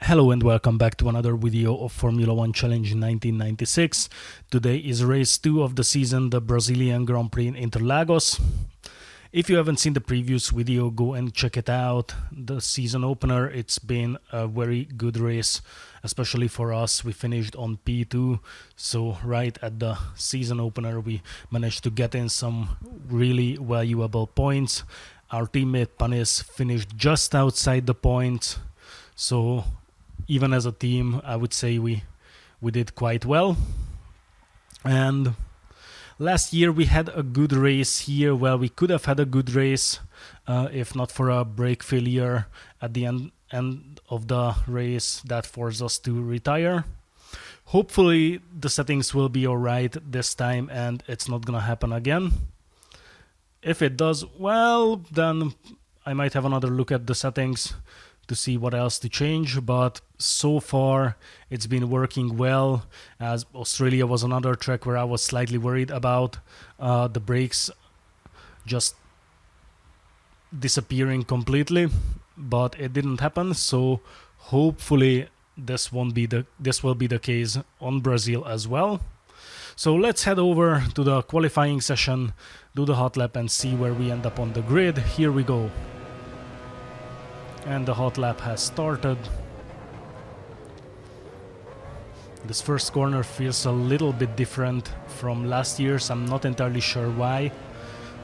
Hello and welcome back to another video of Formula 1 Challenge in 1996. Today is race 2 of the season, the Brazilian Grand Prix in Interlagos. If you haven't seen the previous video, go and check it out. The season opener, it's been a very good race, especially for us. We finished on P2, so right at the season opener we managed to get in some really valuable points. Our teammate Panis finished just outside the points, so even as a team, I would say we did quite well. And last year we had a good race here. Well, we could have had a good race if not for a brake failure at the end of the race that forced us to retire. Hopefully the settings will be alright this time and it's not gonna happen again. If it does, well, then I might have another look at the settings to see what else to change, but so far it's been working well, as Australia was another track where I was slightly worried about the brakes just disappearing completely, but it didn't happen, so hopefully this will be the case on Brazil as well. So let's head over to the qualifying session, do the hot lap and see where we end up on the grid. Here we go. And the hot lap has started. This first corner feels a little bit different from last year's. I'm not entirely sure why,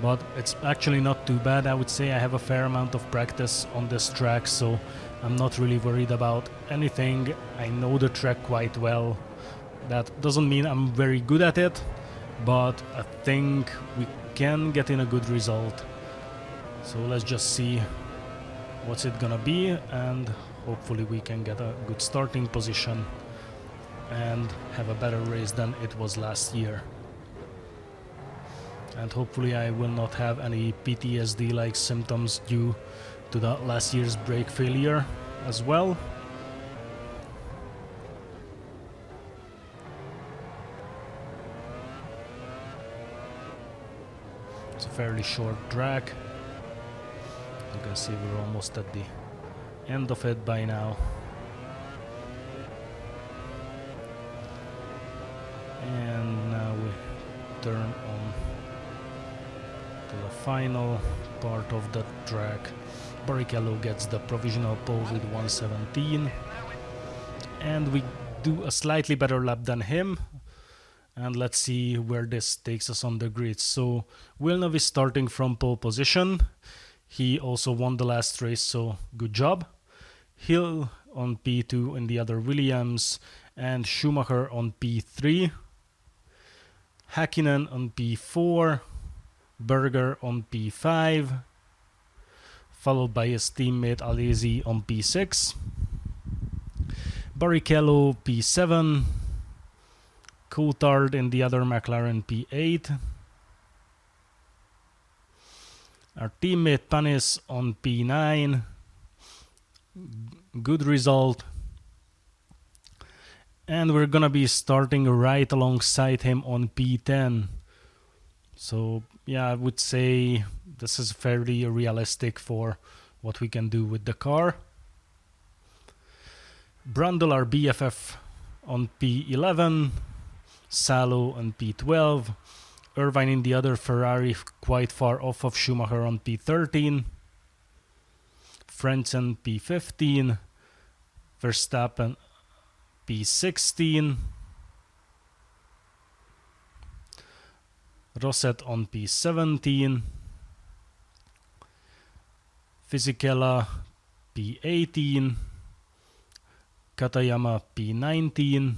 but it's actually not too bad. I would say I have a fair amount of practice on this track, so I'm not really worried about anything. I know the track quite well. That doesn't mean I'm very good at it, but I think we can get in a good result. So let's just see what's it gonna be, and hopefully we can get a good starting position and have a better race than it was last year. And hopefully I will not have any PTSD like symptoms due to the last year's brake failure as well. It's a fairly short track. You can see we're almost at the end of it by now. And now we turn on to the final part of the track. Barrichello gets the provisional pole with 1:17. And we do a slightly better lap than him. And let's see where this takes us on the grid. So Villeneuve is starting from pole position. He also won the last race, so good job. Hill on P2 in the other Williams, and Schumacher on P3. Häkkinen on P4, Berger on P5, followed by his teammate Alesi on P6. Barrichello P7, Coulthard in the other McLaren P8. Our teammate Panis on P9, good result. And we're gonna be starting right alongside him on P10. So yeah, I would say this is fairly realistic for what we can do with the car. Brundle, our BFF, on P11, Salo on P12, Irvine in the other Ferrari quite far off of Schumacher on P13, Frentzen P15, Verstappen P16, Rosset on P17, Fisichella P18, Katayama P19,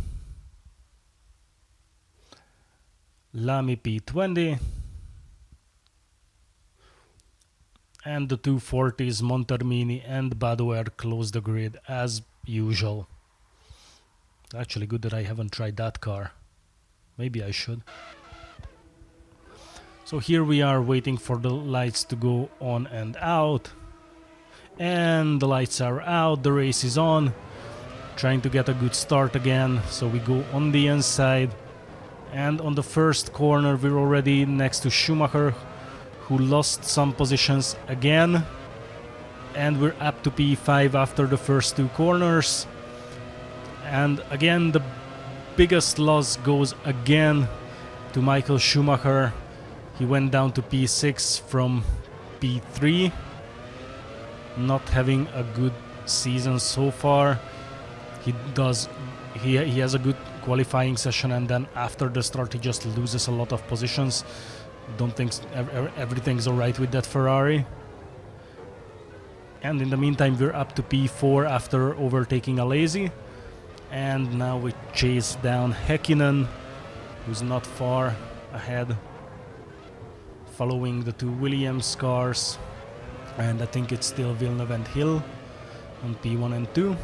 Lamy P20, and the 240s Montermini and Badoer close the grid as usual. It's actually good that I haven't tried that car. Maybe I should. So here we are waiting for the lights to go on and out. And the lights are out, the race is on. Trying to get a good start again, so we go on the inside. And on the first corner we're already next to Schumacher, who lost some positions again. And we're up to P5 after the first two corners. And again, the biggest loss goes again to Michael Schumacher. He went down to P6 from P3, not having a good season so far. He has a good qualifying session, and then after the start he just loses a lot of positions. Don't think everything's alright with that Ferrari. And in the meantime we're up to P4 after overtaking Alesi. And now we chase down Häkkinen, who's not far ahead, following the two Williams cars. And I think it's still Villeneuve and Hill on P1 and 2.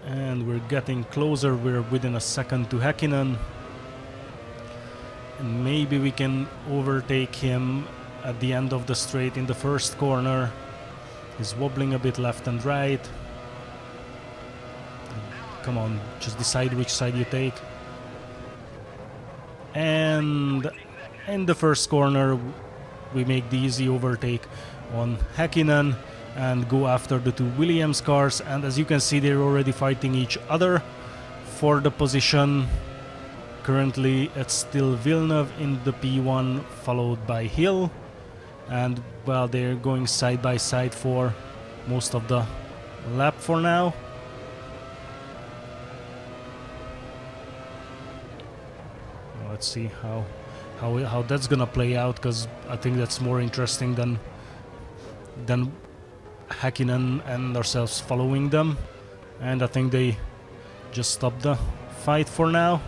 And we're getting closer, we're within a second to Häkkinen. And maybe we can overtake him at the end of the straight in the first corner. He's wobbling a bit left and right. Come on, just decide which side you take. And in the first corner we make the easy overtake on Häkkinen and go after the two Williams cars, and as you can see they're already fighting each other for the position. Currently it's still Villeneuve in the P1 followed by Hill, and well, they're going side by side for most of the lap for now. Let's see how that's gonna play out, because I think that's more interesting than Häkkinen and ourselves following them. And I think they just stopped the fight for now.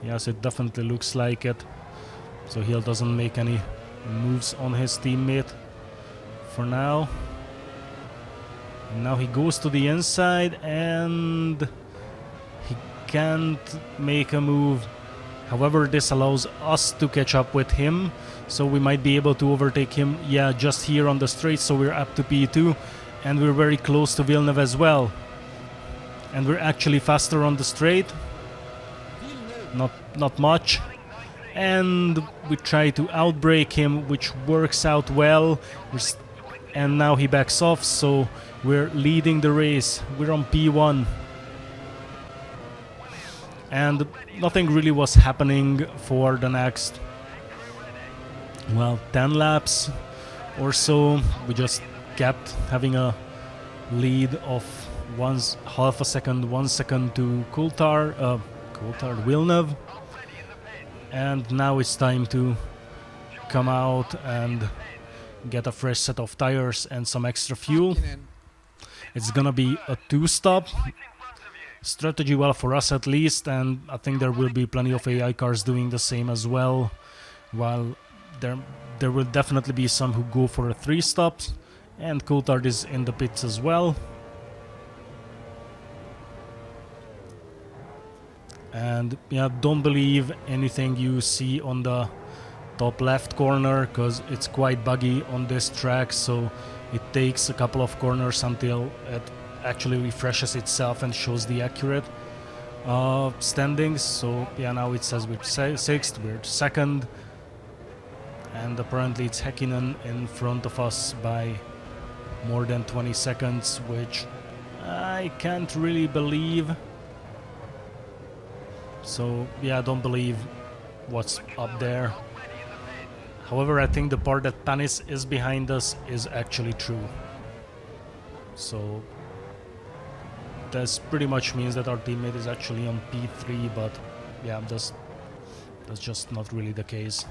Yes, it definitely looks like it. So Hill doesn't make any moves on his teammate for now. And now he goes to the inside and he can't make a move. However, this allows us to catch up with him, so we might be able to overtake him, yeah, just here on the straight. So we're up to P2 and we're very close to Villeneuve as well. And we're actually faster on the straight. Not much. And we try to outbrake him, which works out well. And now he backs off, so we're leading the race. We're on P1. And nothing really was happening for the next, well, 10 laps or so. We just kept having a lead of half a second, 1 second to Coulthard, Villeneuve. And now it's time to come out and get a fresh set of tires and some extra fuel. It's gonna be a 2-stop strategy, well, for us at least, and I think there will be plenty of AI cars doing the same as well, while there will definitely be some who go for a 3-stop, and Coulthard is in the pits as well. And yeah, don't believe anything you see on the top left corner, because it's quite buggy on this track, so it takes a couple of corners until it actually refreshes itself and shows the accurate standings. So yeah, now it says we're 6th, we're 2nd, and apparently it's Häkkinen in front of us by more than 20 seconds, which I can't really believe. So yeah, I don't believe what's up there. However, I think the part that Panis is behind us is actually true. So this pretty much means that our teammate is actually on P3, but yeah, that's just not really the case.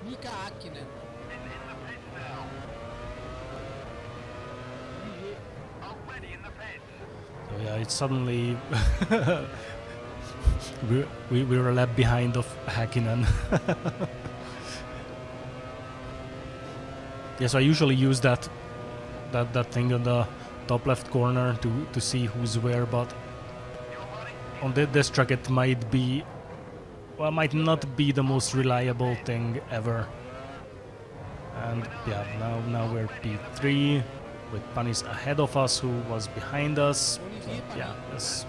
Mika Häkkinen. So yeah, it's suddenly we're a lap behind of Häkkinen. Yeah, so I usually use that thing on the top left corner to see who's where, but on this track it might not be the most reliable thing ever. And yeah, now we're P3 with Panis ahead of us, who was behind us. But yeah, it's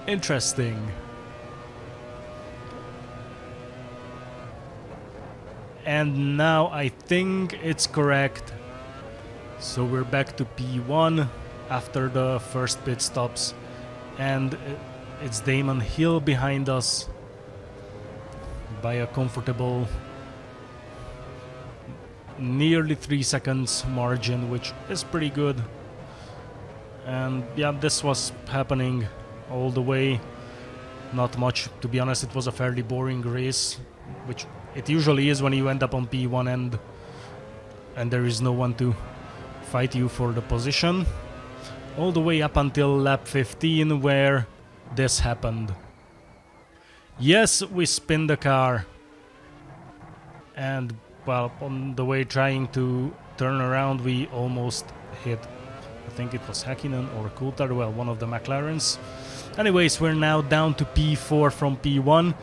interesting. And now I think it's correct. So we're back to P1 after the first pit stops. And it's Damon Hill behind us by a comfortable nearly 3 seconds margin, which is pretty good. And yeah, this was happening all the way. Not much, to be honest. It was a fairly boring race, which it usually is when you end up on P1 and there is no one to fight you for the position. All the way up until lap 15, where this happened. Yes, we spin the car. And, well, on the way trying to turn around, we almost hit, I think it was Häkkinen or Coulthard, well, one of the McLarens. Anyways, we're now down to P4 from P1.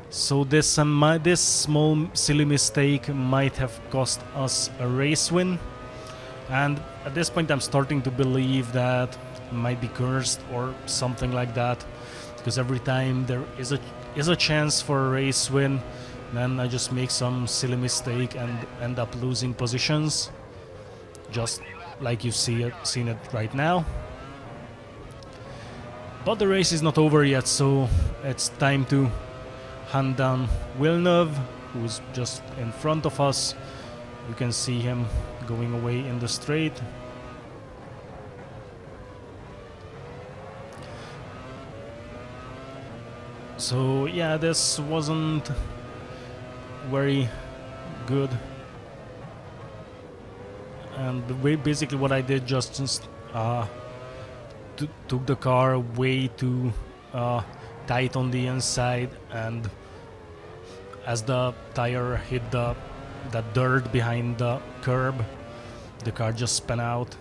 So this small silly mistake might have cost us a race win. And at this point I'm starting to believe that it might be cursed or something like that. Because every time there is a chance for a race win, then I just make some silly mistake and end up losing positions. Just like you've seen it right now. But the race is not over yet, so it's time to hunt down Villeneuve, who's just in front of us. You can see him going away in the straight. So yeah, this wasn't very good. And basically what I did just took the car way too tight on the inside, and as the tire hit that dirt behind the curb, the car just spun out,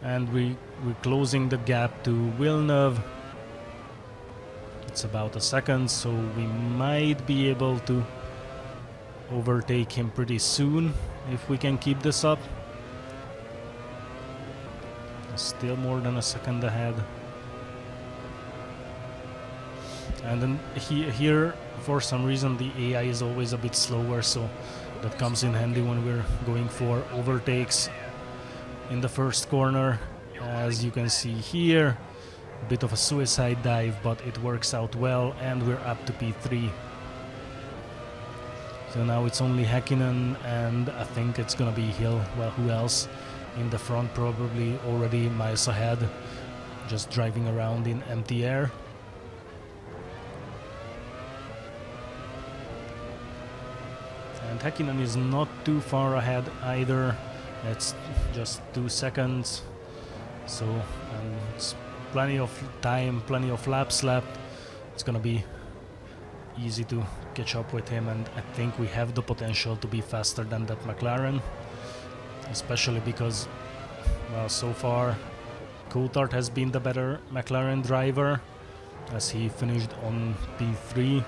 and we're closing the gap to Villeneuve. It's about a second, so we might be able to overtake him pretty soon if we can keep this up. Still more than a second ahead. And then here, for some reason, the AI is always a bit slower, so that comes in handy when we're going for overtakes in the first corner. As you can see here, a bit of a suicide dive, but it works out well, and we're up to P3. So now it's only Häkkinen, and I think it's gonna be Hill. Well, who else? In the front, probably already miles ahead, just driving around in empty air. And Häkkinen is not too far ahead either. It's just 2 seconds, so it's plenty of time, plenty of laps left. It's gonna be easy to catch up with him, and I think we have the potential to be faster than that McLaren. Especially because, well, so far Coulthard has been the better McLaren driver, as he finished on P3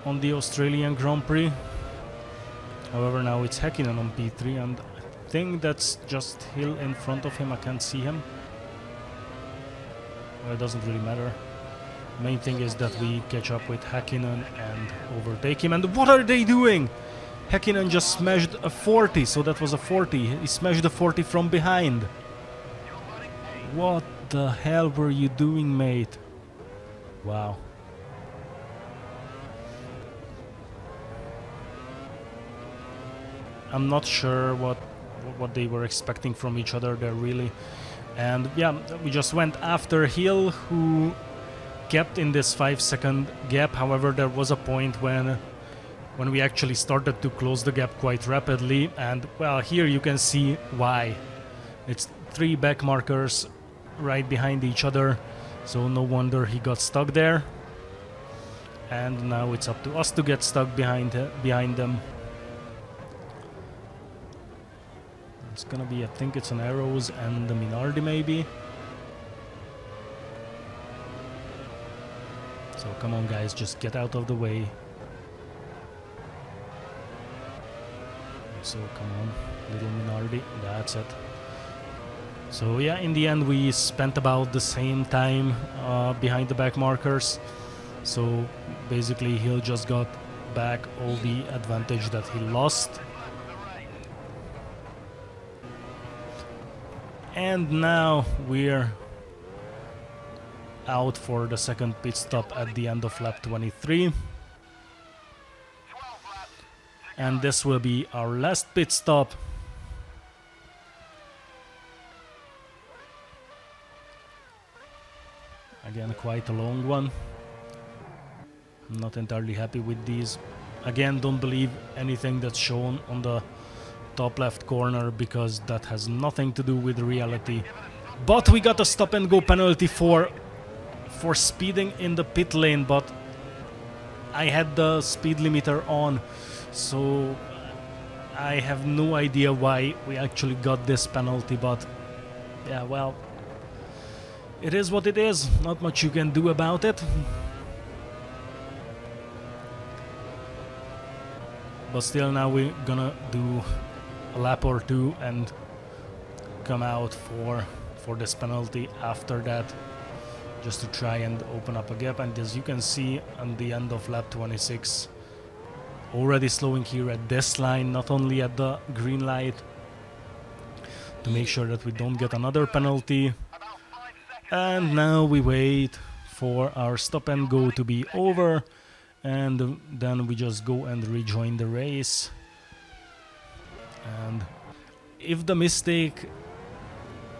on the Australian Grand Prix. However, now it's Häkkinen on P3, and I think that's just Hill in front of him. I can't see him. Well, it doesn't really matter. Main thing is that we catch up with Häkkinen and overtake him. And what are they doing? Häkkinen just smashed a 40, so that was a 40. He smashed a 40 from behind. What the hell were you doing, mate? Wow. I'm not sure what they were expecting from each other there, really. And yeah, we just went after Hill, who kept in this 5-second gap. However, there was a point when we actually started to close the gap quite rapidly, and well, here you can see why. It's 3 back markers right behind each other, so no wonder he got stuck there. And now it's up to us to get stuck behind them. It's gonna be, I think it's an Arrows and the Minardi maybe. So come on guys, just get out of the way. So come on, little Minardi, that's it. So yeah, in the end we spent about the same time behind the back markers. So basically Hill just got back all the advantage that he lost. And now we're out for the second pit stop at the end of lap 23. And this will be our last pit stop. Again, quite a long one. I'm not entirely happy with these. Again, don't believe anything that's shown on the top left corner because that has nothing to do with reality. But we got a stop and go penalty for speeding in the pit lane, but I had the speed limiter on, so I have no idea why we actually got this penalty, but yeah, well, it is what it is. Not much you can do about it. But still, now we're gonna do a lap or two and come out for this penalty after that, just to try and open up a gap. And as you can see on the end of lap 26, already slowing here at this line, not only at the green light, to make sure that we don't get another penalty. And now we wait for our stop and go to be over, and then we just go and rejoin the race. And if the mistake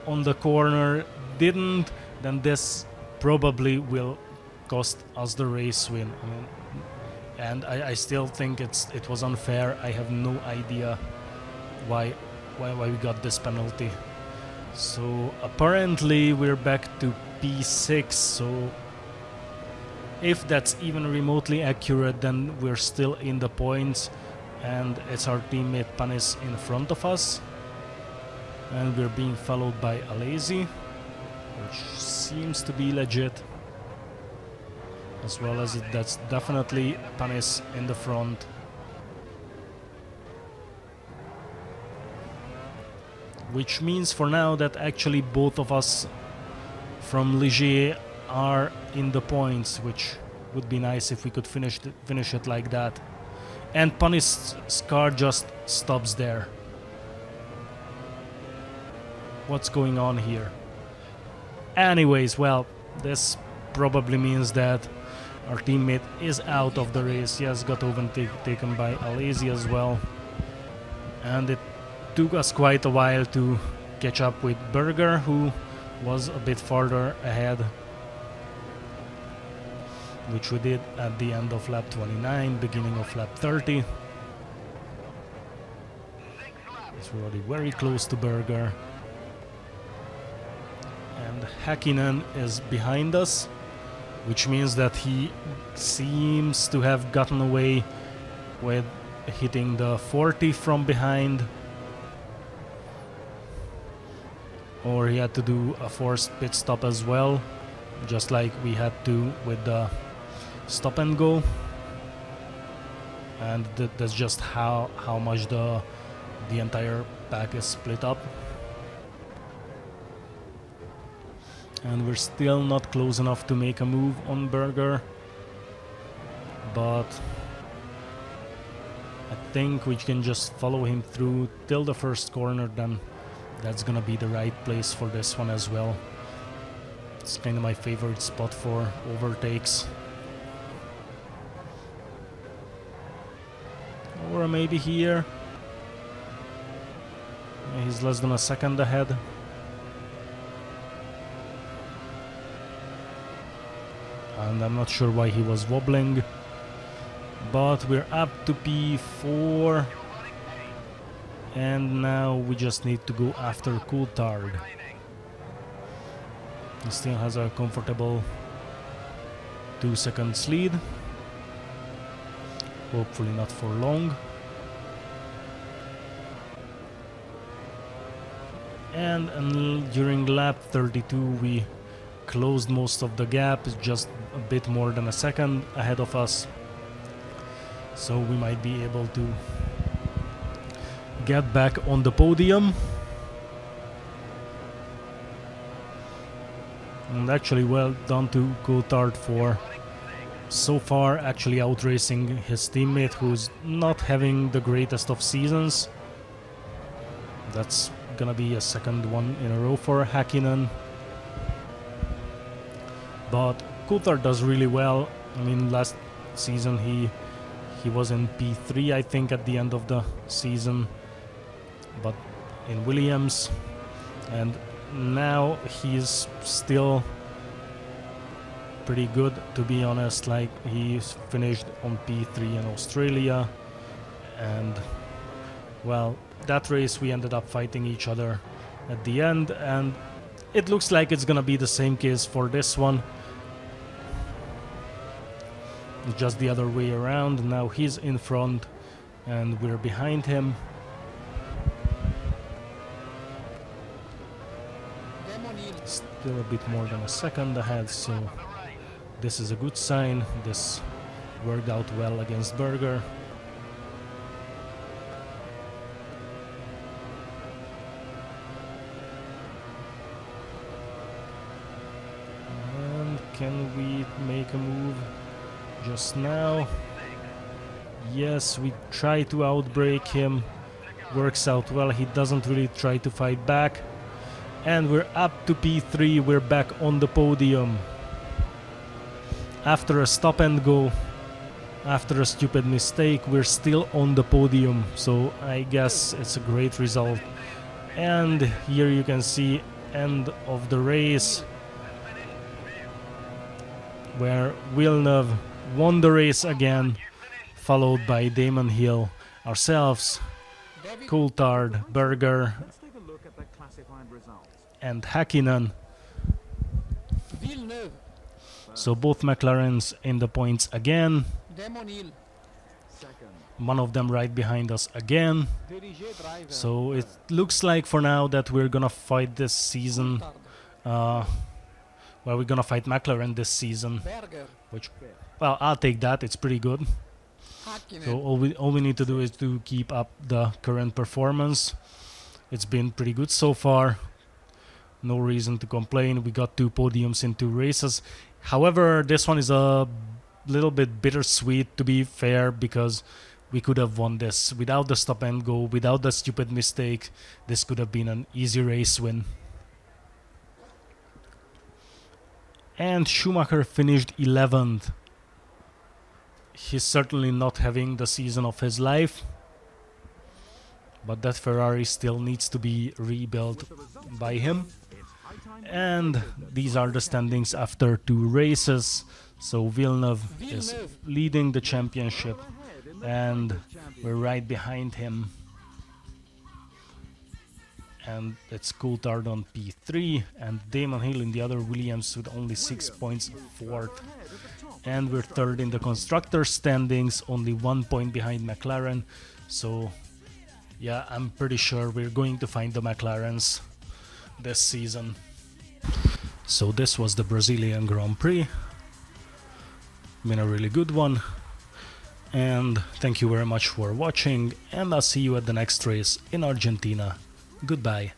on the corner didn't, then this probably will cost us the race win. I mean, and I still think it was unfair. I have no idea why we got this penalty. So apparently we're back to P6, so if that's even remotely accurate, then we're still in the points, and it's our teammate Panis in front of us, and we're being followed by Alesi, which seems to be legit, as well as that's definitely Panis in the front. Which means for now that actually both of us from Ligier are in the points, which would be nice if we could finish it like that. And Panis' car just stops there. What's going on here? Anyways, well, this probably means that our teammate is out of the race. Yes, got overtaken by Alesi as well. And it took us quite a while to catch up with Berger, who was a bit farther ahead, which we did at the end of lap 29, beginning of lap 30. It's already very close to Berger. And Häkkinen is behind us, which means that he seems to have gotten away with hitting the 40 from behind. Or he had to do a forced pit stop as well, just like we had to with the stop and go. And that's just how much the entire pack is split up. And we're still not close enough to make a move on Berger, but I think we can just follow him through till the first corner, then that's gonna be the right place for this one as well. It's kind of my favorite spot for overtakes. Or maybe here. Yeah, he's less than a second ahead. And I'm not sure why he was wobbling. But we're up to P4. And now we just need to go after Coulthard. He still has a comfortable 2 seconds lead. Hopefully not for long. And during lap 32 we closed most of the gap, just a bit more than a second ahead of us. So we might be able to get back on the podium. And actually well done to Coulthard for so far actually outracing his teammate, who's not having the greatest of seasons. That's gonna be a second one in a row for Häkkinen. But Coulthard does really well. I mean, last season he was in P3, I think, at the end of the season, but in Williams, and now he's still pretty good, to be honest. Like, he's finished on P3 in Australia, and well, that race we ended up fighting each other at the end, and it looks like it's gonna be the same case for this one. Just the other way around. Now he's in front and we're behind him. Still a bit more than a second ahead, so this is a good sign. This worked out well against Berger. And can we make a move just now? Yes, we try to outbrake him. Works out well. He doesn't really try to fight back. And we're up to P3. We're back on the podium. After a stop and go, after a stupid mistake, we're still on the podium. So I guess it's a great result. And here you can see end of the race, where Villeneuve won the race again, followed by Damon Hill, ourselves, Coulthard, Berger, and Häkkinen. So both McLarens in the points again. One of them right behind us again. So it looks like for now that we're gonna fight this season. Well, we're gonna fight McLaren this season, which, well, I'll take that. It's pretty good. So all we need to do is to keep up the current performance. It's been pretty good so far. No reason to complain. We got 2 podiums in 2 races. However, this one is a little bit bittersweet, to be fair, because we could have won this without the stop and go, without the stupid mistake. This could have been an easy race win. And Schumacher finished 11th. He's certainly not having the season of his life, but that Ferrari still needs to be rebuilt by him. And these are the standings after 2 races. So Villeneuve is leading the championship, and we're right behind him. And it's Coulthard on P3 and Damon Hill in the other Williams with only 6 points, 4th. And we're 3rd in the constructor standings, only 1 point behind McLaren. So yeah, I'm pretty sure we're going to find the McLarens this season. So this was the Brazilian Grand Prix. Been a really good one. And thank you very much for watching, and I'll see you at the next race in Argentina. Goodbye.